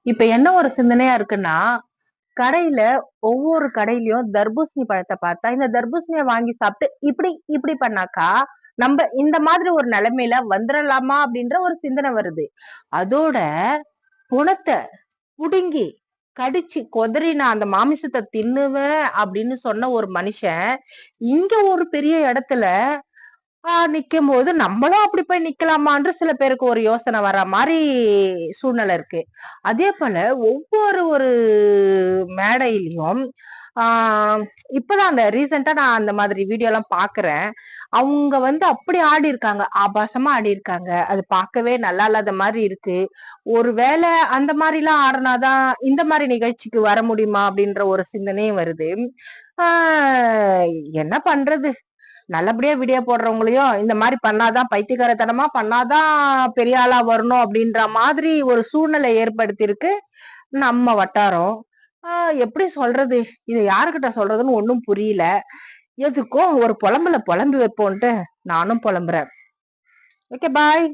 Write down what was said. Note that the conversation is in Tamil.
இப்ப என்ன ஒரு சிந்தனையா இருக்குன்னா, கடையில ஒவ்வொரு கடையிலயும் தர்பூசணி பழத்த பார்த்தா, இந்த தர்பூசணிய வாங்கி சாப்பிட்டு இப்படி இப்படி பண்ணாக்கா, நம்ப இந்த மாதிரி ஒரு நிலைமையில வந்துரலாமா? அப்படின்ற ஒரு சிந்தனை வருது. அதோட குணத்த புடுங்கி, கடிச்சு, கொதறி நான் அந்த மாமிசத்த தின்னுவேன் அப்படின்னு சொன்ன ஒரு மனுஷன், இங்க ஒரு பெரிய இடத்துல நிக்கும்போது, நம்மளும் அப்படி போய் நிக்கலாமான்ற சில பேருக்கு ஒரு யோசனை வர்ற மாரி சூழ்நிலை இருக்கு. அதே போல ஒவ்வொரு மேடையிலயும் ஆ இப்பதான் அந்த ரீசென்ட்டா நான் அந்த மாதிரி வீடியோலாம் பார்க்குறேன். அவங்க அப்படி ஆடியிருக்காங்க. ஆபாசமா ஆடியிருக்காங்க. அது பார்க்கவே நல்லா இல்லாத மாரி இருக்கு. ஒரு வேளை அந்த மாரிலாம் ஆடுனா தான் இந்த மாரி நிகழ்ச்சிக்கு வர முடியுமா? அப்படின்ற ஒரு சிந்தனையும் வருது. ஆ என்ன பண்றது? நல்லபடியா வீடியோ போடுறவங்களையும் இந்த மாரி பண்ணாதான் பைத்தியக்காரத்தனமா பண்ணாதான் பெரிய ஆளா வரணும் அப்படின்ற மாதிரி ஒரு சூழ்நிலை ஏற்படுத்தியிருக்கு நம்ம வட்டாரம். எப்படி சொல்றது? இத யாருகிட்ட சொல்றதுன்னு ஒண்ணும் புரியல. எதுக்கும் ஒரு புலம்பல புலம்பி வைப்போம்ன்ட்டு நானும் புலம்புறேன். Okay bye.